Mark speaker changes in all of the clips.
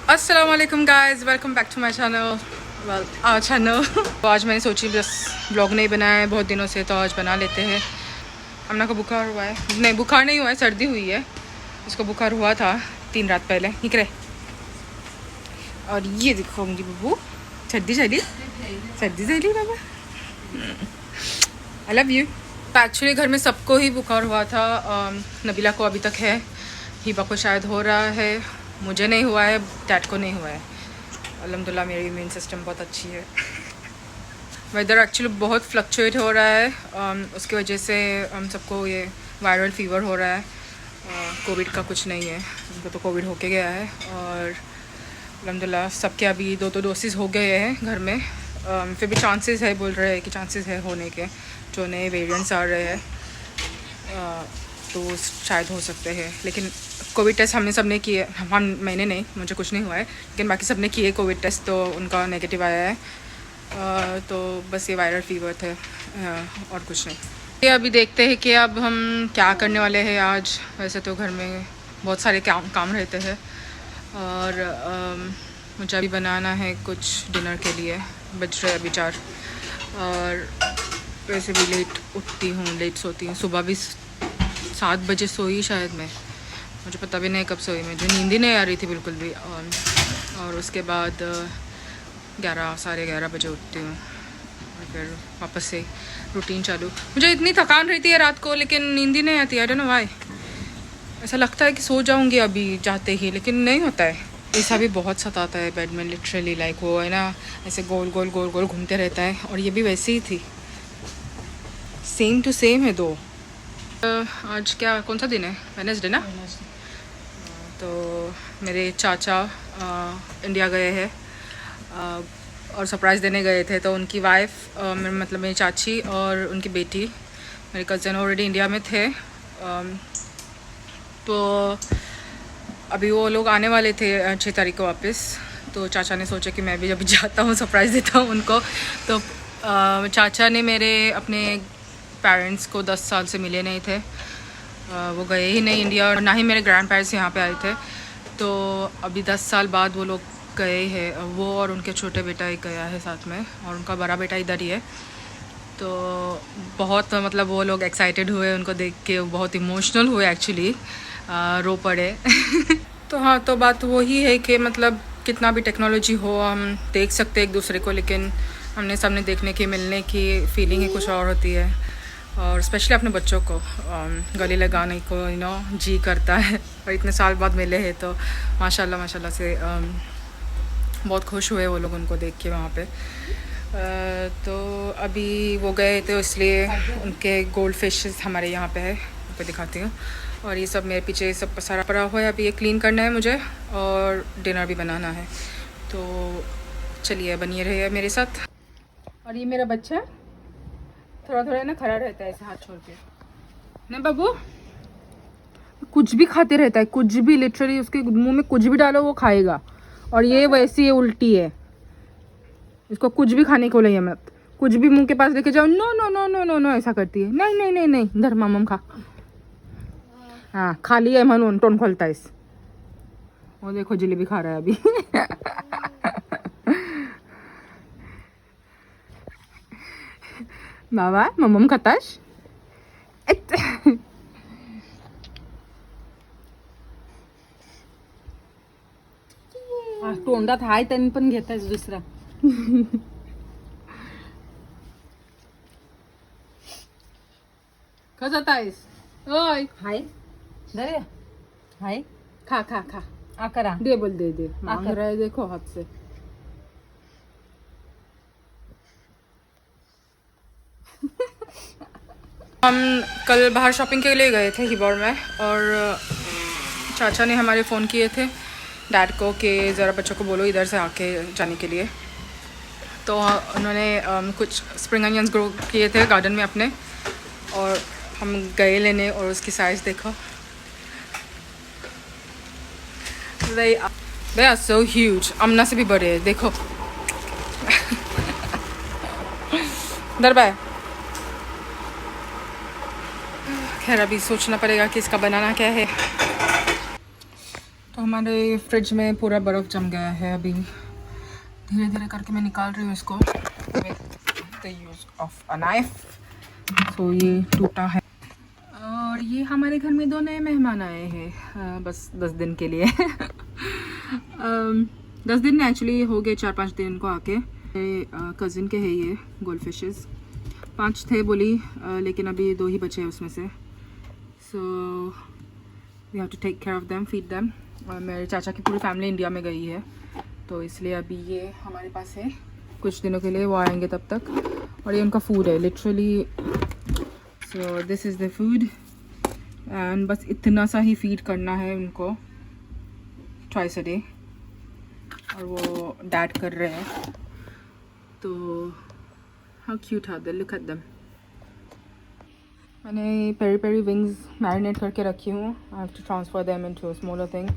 Speaker 1: अस्सलाम वालेकुम guys, welcome back to my channel, well our channel. तो आज मैंने सोची बस ब्लॉग नहीं बनाया है बहुत दिनों से, तो आज बना लेते हैं। अमना को बुखार हुआ है, नहीं बुखार नहीं हुआ है, सर्दी हुई है। उसको बुखार हुआ था 3 रात पहले, निकले। और ये देखो मेरी बब्बू, सर्दी चली बाबा, आई लव यू। एक्चुअली घर में सबको ही बुखार हुआ था। नबीला को अभी तक है, हिबा को शायद हो रहा है, मुझे नहीं हुआ है, डैड को नहीं हुआ है। अल्हम्दुलिल्लाह मेरी इम्यून सिस्टम बहुत अच्छी है। वेदर एक्चुअली बहुत फ्लक्चुएट हो रहा है, उसकी वजह से हम सबको ये वायरल फीवर हो रहा है। कोविड का कुछ नहीं है, उनको तो कोविड होके गया है। और अल्हम्दुलिल्लाह सबके अभी 2 डोसेस हो गए हैं घर में। फिर भी चांसेस है, बोल रहे हैं कि चांसेस है होने के, जो नए वेरिएंट्स आ रहे हैं तो शायद हो सकते हैं। लेकिन कोविड टेस्ट हमने सब ने किए, मैंने नहीं, मुझे कुछ नहीं हुआ है, लेकिन बाकी सब ने किए कोविड टेस्ट, तो उनका नेगेटिव आया है। तो बस ये वायरल फीवर थे, और कुछ नहीं। ये अभी देखते हैं कि अब हम क्या करने वाले हैं आज। वैसे तो घर में बहुत सारे काम रहते हैं, और मुझे अभी बनाना है कुछ डिनर के लिए। बज रहे अभी 4, और वैसे भी लेट उठती हूँ, लेट सोती हूँ। सुबह भी 7 बजे सोई शायद मैं, मुझे पता भी नहीं कब सोई, मुझे नींद ही नहीं आ रही थी बिल्कुल भी। और उसके बाद 11 साढ़े 11 बजे उठती हूँ, और फिर वापस से रूटीन चालू। मुझे इतनी थकान रहती है रात को, लेकिन नींद ही नहीं आती। I don't know why. ऐसा लगता है कि सो जाऊँगी अभी जाते ही, लेकिन नहीं होता है। ऐसा भी बहुत सताता है बेड में, लिटरली लाइक वो है ना, ऐसे गोल गोल गोल गोल घूमते रहता है। और ये भी वैसे ही थी, सेम टू सेम है दो। आज क्या, कौन सा दिन है? वेडनेसडे ना। तो मेरे चाचा इंडिया गए हैं, और सरप्राइज़ देने गए थे। तो उनकी वाइफ, मतलब मेरी चाची और उनकी बेटी, मेरे कज़न ऑलरेडी इंडिया में थे। तो अभी वो लोग आने वाले थे 6 तारीख को वापस। तो चाचा ने सोचा कि मैं भी अभी जाता हूँ, सरप्राइज़ देता हूँ उनको। तो चाचा ने मेरे अपने पेरेंट्स को 10 साल से मिले नहीं थे, वो गए ही नहीं इंडिया, और ना ही मेरे ग्रैंड पेरेंट्स यहाँ पे आए थे। तो अभी 10 साल बाद वो लोग गए हैं, वो और उनके छोटे बेटा एक गया है साथ में, और उनका बड़ा बेटा इधर ही है। तो बहुत मतलब वो लोग एक्साइटेड हुए उनको देख के, बहुत इमोशनल हुए एक्चुअली, रो पड़े। तो हाँ, तो बात वही है कि मतलब कितना भी टेक्नोलॉजी हो, हम देख सकते एक दूसरे को, लेकिन हमने सामने देखने की, मिलने की फीलिंग ही कुछ और होती है। और स्पेशली अपने बच्चों को गले लगाने को जी करता है। और इतने साल बाद मिले हैं, तो माशाल्लाह माशाल्लाह से बहुत खुश हुए वो लोग उनको देख के वहाँ पे। तो अभी वो गए थे, इसलिए उनके गोल्ड फिशेस हमारे यहाँ पे है, आपको दिखाती हूँ। और ये सब मेरे पीछे सब पसारा पड़ा हुआ है, अभी ये क्लीन करना है मुझे, और डिनर भी बनाना है। तो चलिए बनिए रहिए मेरे साथ। और ये मेरा बच्चा थोड़ा थोड़ा ना खड़ा रहता है ऐसे हाथ छोड़ के, नहीं बाबू, कुछ भी खाते रहता है, कुछ भी, लिटरली उसके मुंह में कुछ भी डालो वो खाएगा। और ये वैसी है, उल्टी है, इसको कुछ भी खाने को नहीं, मत कुछ भी मुंह के पास लेके जाओ, no no no no no no ऐसा करती है। नहीं नहीं नहीं नहीं, इधर मामम खा, हाँ खा लिया है म्हणून टोन खोलता है। वो देखो जलेबी खा रहा है अभी। बाबा मम्मम खातास, तोंडात हाय त्यांनी पण घेतायच दुसरा। कसं ताईस ओय हाय दरे हाय, खा खा खा, आकरा दे, बोल दे मांग रहा है, देखो हाथ से। हम कल बाहर शॉपिंग के लिए गए थे हिबौर में, और चाचा ने हमारे फ़ोन किए थे डैड को कि ज़रा बच्चों को बोलो इधर से आके जाने के लिए। तो उन्होंने कुछ स्प्रिंग अनियंस ग्रो किए थे गार्डन में अपने, और हम गए लेने, और उसकी साइज़ देखो, they are so huge, अमना से भी बड़े हैं, देखो। दरबार खैर अभी सोचना पड़ेगा कि इसका बनाना क्या है। तो हमारे फ्रिज में पूरा बर्फ़ जम गया है। अभी धीरे धीरे करके मैं निकाल रही हूँ इसको with the use of a knife. तो ये टूटा है। और ये हमारे घर में 2 नए मेहमान आए हैं बस 10 दिन के लिए 10 दिन एक्चुअली हो गए, 4-5 दिन को आके। कज़िन के हैं ये गोल्ड फिशेस। 5 थे बोली लेकिन अभी 2 ही बचे हैं उसमें से। So we have to take care of them, feed them. और मेरे चाचा की पूरी फैमिली इंडिया में गई है तो इसलिए अभी ये हमारे पास है कुछ दिनों के लिए, वो आएंगे तब तक। और ये उनका फूड है literally. So this is the food and बस इतना सा ही फीड करना है उनको ट्वाइस अ डे। और वो डैड कर रहे हैं तो how cute are they, look at them. मैंने पेरी पेरी विंग्स मैरिनेट करके रखी हूँ। I have to transfer them into smaller thing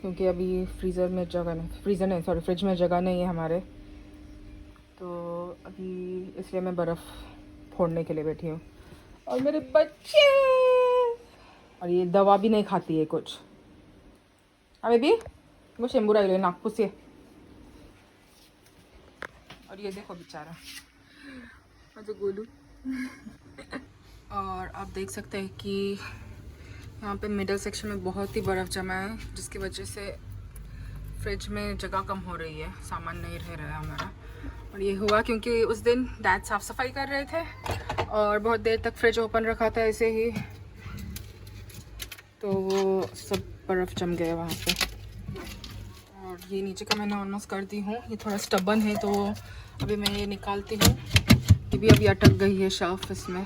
Speaker 1: क्योंकि अभी फ्रीज़र में जगह नहीं, फ्रिज में जगह नहीं है हमारे। तो अभी इसलिए मैं बर्फ़ फोड़ने के लिए बैठी हूँ। और मेरे बच्चे, और ये दवा भी नहीं खाती है कुछ। अबे भी वो शेम्बू रही लो नाक पुसिए। और ये देखो बेचारा मुझे गोलू और आप देख सकते हैं कि यहाँ पे मिडल सेक्शन में बहुत ही बर्फ़ जमा है जिसकी वजह से फ्रिज में जगह कम हो रही है, सामान नहीं रह रहा है हमारा। और ये हुआ क्योंकि उस दिन डैड साफ़ सफाई कर रहे थे और बहुत देर तक फ्रिज ओपन रखा था ऐसे ही, तो वो सब बर्फ़ जम गया वहाँ पे। और ये नीचे का मैंने ऑलमोस्ट कर दी हूँ। ये थोड़ा स्टबन है तो अभी मैं ये निकालती हूँ। ये भी अभी अटक गई है शेल्फ इसमें।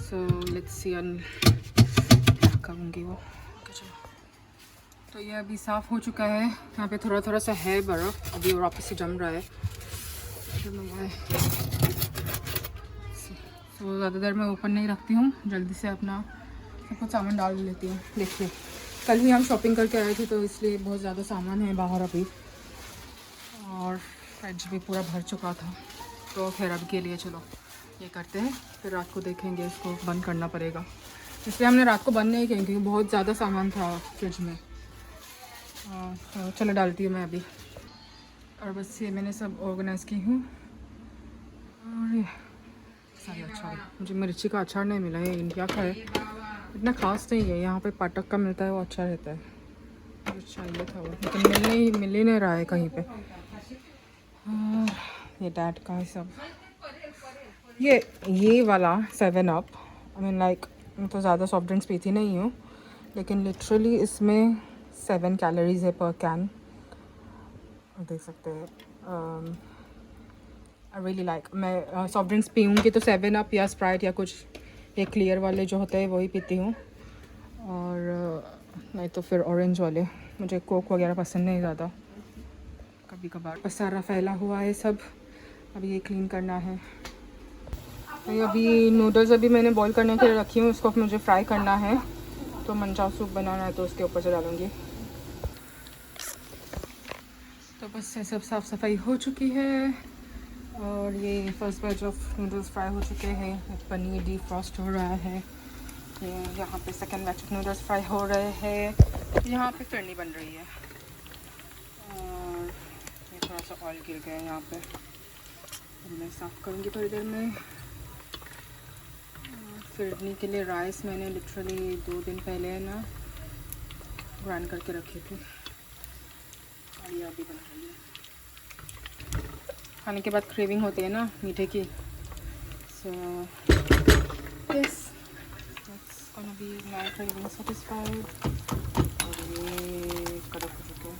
Speaker 1: सो लेट्स सी क्या करूँगी वो। तो ये अभी साफ़ हो चुका है। यहाँ पे थोड़ा थोड़ा सा है बर्फ़ अभी और वापस से जम रहा है। तो ज़्यादा देर मैं ओपन नहीं रखती हूँ, जल्दी से अपना सब कुछ सामान डाल लेती हूँ। देखिए कल ही हम शॉपिंग करके आए थे तो इसलिए बहुत ज़्यादा सामान है बाहर अभी, और फ्रिज भी पूरा भर चुका था। तो खैर अब के लिए चलो ये करते हैं, फिर रात को देखेंगे, इसको बंद करना पड़ेगा। इसलिए हमने रात को बंद नहीं किया क्योंकि बहुत ज़्यादा सामान था फ्रिज में। तो चलो डालती हूँ मैं अभी। और बस ये मैंने सब ऑर्गेनाइज़ की हूँ। और ये सारे अचार, मुझे मिर्ची का अचार नहीं मिला है, इंडिया का है, इतना खास नहीं है। यहाँ पे पाटक का मिलता है, वो अच्छा रहता है, चाहिए था वो लेकिन मिल ही नहीं रहा है कहीं पे। ये डैड का है सब। ये वाला 7 अप, आई मीन लाइक मैं तो ज़्यादा सॉफ्ट ड्रिंक्स पीती नहीं हूँ लेकिन लिटरली इसमें 7 कैलोरीज है पर कैन, देख सकते हैं। आई रियली लाइक, मैं सॉफ्ट ड्रिंक्स पीऊँगी तो 7 अप या स्प्राइट या कुछ ये क्लियर वाले जो होते हैं वही पीती हूँ, और नहीं तो फिर ऑरेंज वाले। मुझे कोक वगैरह पसंद नहीं ज़्यादा, कभी कभार। बस सारा फैला हुआ है सब, अभी ये क्लीन करना है। तो अभी नूडल्स अभी मैंने बॉईल करने के लिए रखी हूँ, उसको मुझे फ्राई करना है। तो मंचाव सूप बनाना है तो उसके ऊपर से डालूँगी। तो बस ये सब साफ़ सफाई हो चुकी है और ये first batch of noodles fry हो चुके हैं। पनीर डीप फ्रॉस्ट हो रहा है। यहाँ पे second batch of noodles fry हो रहे हैं। यहाँ पे फिरनी बन रही है और ये थोड़ा सा ऑयल गिर गया है यहाँ पे, मैं साफ़ करूँगी थोड़ी देर में। फिरनी के लिए राइस मैंने लिटरली 2 दिन पहले है ना ग्राइंड करके रखी थी और ये अभी बन रही है। खाने के बाद क्रेविंग होती है ना मीठे की, so yes that's gonna be my craving satisfied. और ये कड़क हो चुके हैं,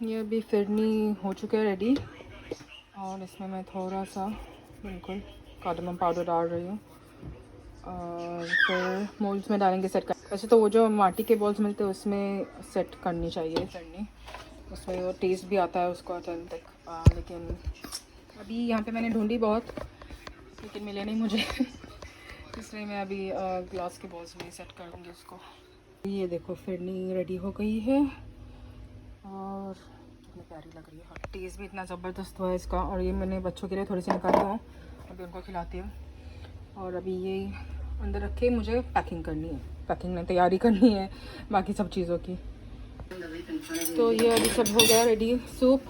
Speaker 1: ये अभी फिरनी हो चुके हैं रेडी। और इसमें मैं थोड़ा सा बिल्कुल कार्डमम पाउडर डाल रही हूँ और फिर मोल्ड्स में डालेंगे सेट कर। वैसे तो वो जो माटी के बॉल्स मिलते हैं उसमें सेट करनी चाहिए फिरनी, उसमें वो टेस्ट भी आता है उसको ऑथेंटिक। लेकिन अभी यहाँ पे मैंने ढूंढी बहुत लेकिन मिले नहीं मुझे इसलिए मैं अभी ग्लास के बॉल्स में सेट करूँगी उसको। ये देखो फिरनी रेडी हो गई है और कितनी प्यारी लग रही है। टेस्ट भी इतना ज़बरदस्त हुआ है इसका। और ये मैंने बच्चों के लिए थोड़ी सी निकाली हूँ, अभी उनको खिलाती हूँ। और अभी ये अंदर रख के मुझे पैकिंग करनी है, पैकिंग में तैयारी करनी है बाकी सब चीज़ों की। तो ये अभी सब हो गया ready, soup,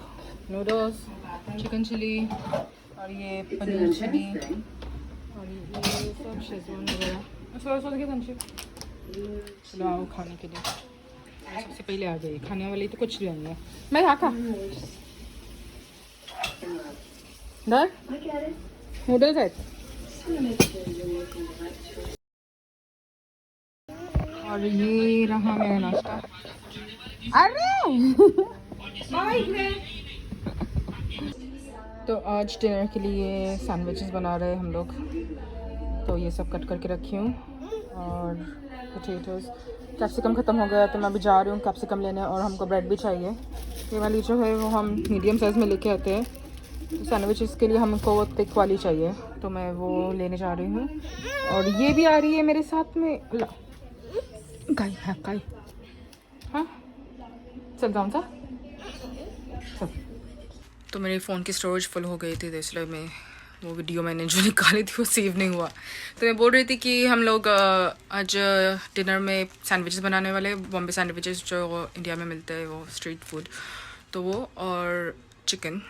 Speaker 1: noodles, chicken chilli और ये पनीर चिली और ये सब शेजवान वगैरह। चलो आओ खाने के लिए। सबसे पहले आ जाइए, खाने वाले तो कुछ नहीं है। मैं यहाँ खा दर नूडल्स है और ये रहा मेरा नाश्ता। अरे तो आज डिनर के लिए सैंडविचेस बना रहे हैं हम लोग। तो ये सब कट करके रखी हूँ और पोटैटोस। कैप्सिकम ख़त्म हो गया तो मैं अभी जा रही हूँ कैप्सिकम लेने और हमको ब्रेड भी चाहिए। ये वाली जो है वो हम मीडियम साइज़ में लेके आते हैं। तो सैंडविचेस के लिए हमको वो थिक वाली चाहिए तो मैं वो लेने जा रही हूँ। और ये भी आ रही है मेरे साथ में। गाय है गाय। हाँ चल जाऊँ सा। तो मेरे फ़ोन की स्टोरेज फुल हो गई थी तो इसलिए मैं वो वीडियो मैंने जो निकाली थी वो सेव नहीं हुआ। तो मैं बोल रही थी कि हम लोग आज डिनर में सैंडविचेस बनाने वाले, बॉम्बे सैंडविचेस जो इंडिया में मिलते हैं वो स्ट्रीट फूड, तो वो और चिकन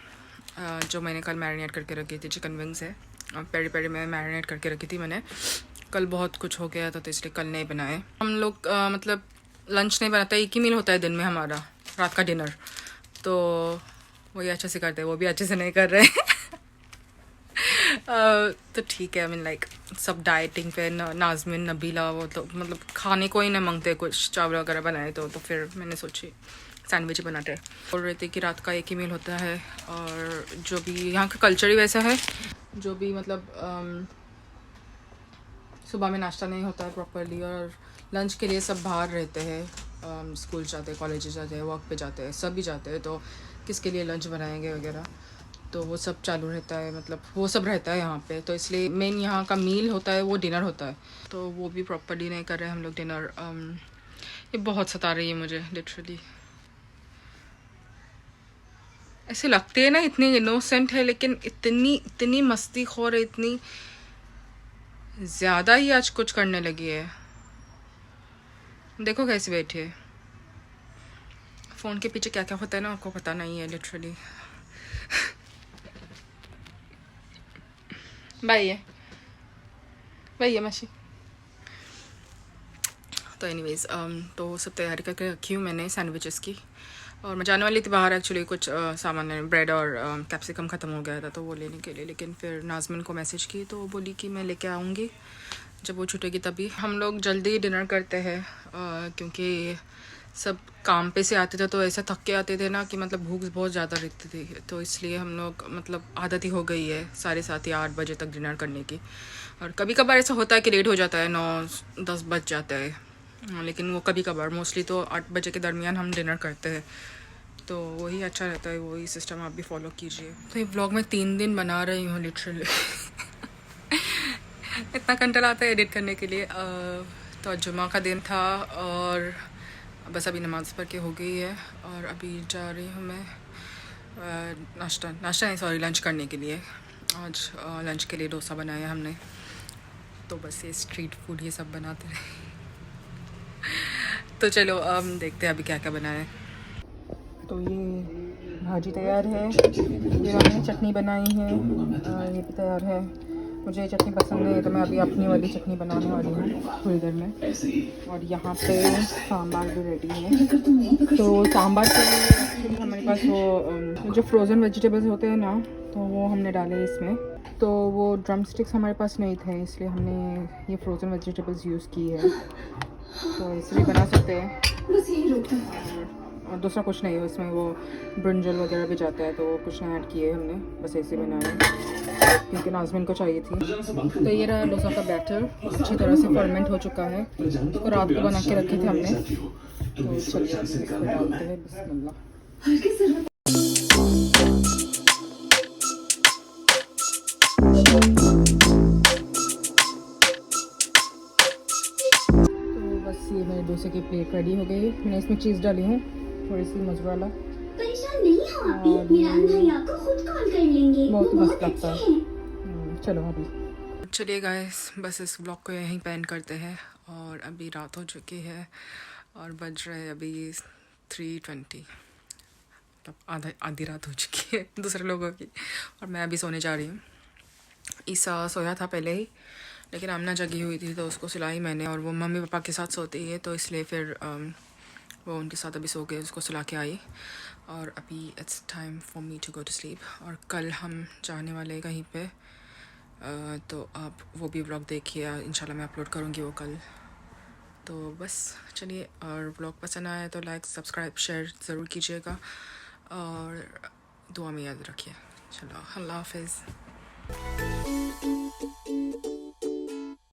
Speaker 1: जो मैंने कल मैरिनेट करके रखी थी, चिकन विंग्स है पेरी पेरी में मैरिनेट करके रखी थी मैंने। कल बहुत कुछ हो गया था तो इसलिए कल नहीं बनाए हम लोग। मतलब लंच नहीं बनाता, एक ही मील होता है दिन में हमारा, रात का डिनर। तो वही अच्छे से करते हैं, वो भी अच्छे से नहीं कर रहे हैं। तो ठीक है, आई मीन लाइक सब डाइटिंग पे। नाज़मिन नबीला वो तो मतलब खाने को ही नहीं मांगते, कुछ चावल वगैरह बनाए तो फिर मैंने सोची सैंडविच बनाते हैं। बोल रहे थे कि रात का एक ही मील होता है और जो भी यहाँ का कल्चर ही वैसा है, जो भी मतलब सुबह में नाश्ता नहीं होता है प्रॉपरली और लंच के लिए सब बाहर रहते हैं। स्कूल जाते हैं, कॉलेज जाते हैं, वर्क पे जाते हैं, सब भी जाते हैं, तो किसके लिए लंच बनाएंगे वगैरह, तो वो सब चालू रहता है, मतलब वो सब रहता है यहाँ पे। तो इसलिए मेन यहाँ का मील होता है वो डिनर होता है, तो वो भी प्रॉपरली नहीं कर रहे हैं हम लोग डिनर। ये बहुत सता रही है मुझे लिटरली। ऐसे लगते हैं ना इतनी इनोसेंट है लेकिन इतनी मस्तीखोर है, इतनी ज़्यादा ही आज कुछ करने लगी है। देखो कैसे बैठी है। फ़ोन के पीछे क्या क्या होता है ना आपको पता नहीं है लिटरली। भैया मशी। तो एनीवेज़ तो सब तैयारी करके रखी हूँ मैंने सैंडविचेस की। और मैं जाने वाली थी बाहर एक्चुअली, कुछ सामान ब्रेड और कैप्सिकम ख़त्म हो गया था तो वो लेने के लिए। लेकिन फिर नाज़मिन को मैसेज की तो वो बोली कि मैं लेके आऊँगी जब वो छूटेगी तभी। हम लोग जल्दी डिनर करते हैं क्योंकि सब काम पे से आते थे तो ऐसा थक के आते थे ना कि मतलब भूख बहुत ज़्यादा रहती थी, तो इसलिए हम लोग मतलब आदत ही हो गई है 7:30 या 8 बजे तक डिनर करने की। और कभी कभार ऐसा होता है कि लेट हो जाता है, 9-10 बज जाता है, लेकिन वो कभी कभार, मोस्टली तो 8 बजे के दरमियान हम डिनर करते हैं, तो वही अच्छा रहता है, वही सिस्टम आप भी फॉलो कीजिए। तो ये व्लॉग मैं 3 दिन बना रही हूँ लिटरली। इतना कंट्रोल आता है एडिट करने के लिए। तो जुमा का दिन था और बस अभी नमाज़ पढ़ के हो गई है और अभी जा रही हूँ मैं नाश्ता नहीं सॉरी लंच करने के लिए। आज लंच के लिए डोसा बनाया हमने, तो बस ये स्ट्रीट फूड ये सब बनाते रहे। तो चलो देखते हैं अभी क्या क्या बनाए। तो ये भाजी तैयार है, ये मैंने चटनी बनाई है, ये भी तैयार है। मुझे चटनी पसंद नहीं है तो मैं अभी अपनी वाली चटनी बनाने वाली हूँ थोड़ी देर में। और यहाँ पे सांभर भी रेडी है। तो सांभर के लिए हमारे पास वो जो फ्रोज़न वेजिटेबल्स होते हैं ना, तो वो हमने डाले इसमें। तो वो ड्रम स्टिक्स हमारे पास नहीं थे इसलिए हमने ये फ्रोज़न वेजिटेबल्स यूज़ की है, तो इसलिए बना सकते हैं। और दूसरा कुछ नहीं है इसमें, वो ब्रिंजल वगैरह भी जाता है, तो कुछ नहीं ऐड किए हमने, बस ऐसे बनाया क्योंकि नाज़मिन को चाहिए थी। तो ये रहा डोसा का बैटर, अच्छी तरह से फर्मेंट हो चुका है, तो रात को बना के रखे थे हमने। तो चलिए इसको डालते हैं, बिस्मिल्लाह। तो बस ये मेरे डोसे की प्लेट रेडी हो गई। मैंने इसमें चीज़ डाली हूँ, थोड़ी सी मोज़रेला।
Speaker 2: परेशान नहीं हो आप, मेरा भैया को खुद कॉल कर लेंगे,
Speaker 1: बहुत मस्त लगता है। चलो अभी चलिए गाइस, बस इस ब्लॉग को यहीं पेन करते हैं। और अभी रात हो चुकी है और बज रहे हैं अभी 3:20, मतलब आधी रात हो चुकी है दूसरे लोगों की, और मैं अभी सोने जा रही हूँ। ईसा सोया था पहले ही, लेकिन आमना जगी हुई थी तो उसको सुलाई मैंने, और वो मम्मी पापा के साथ सोती है तो इसलिए फिर वो उनके साथ अभी सो गए, उसको सुला के आई। और अभी it's time for me to go to sleep. और कल हम जाने वाले हैं कहीं पे, तो आप वो भी व्लॉग देखिए, इंशाल्लाह मैं अपलोड करूँगी वो कल। तो बस चलिए, और व्लॉग पसंद आया तो लाइक सब्सक्राइब शेयर ज़रूर कीजिएगा और दुआ में याद रखिए। चलो, अल्लाह हाफिज़।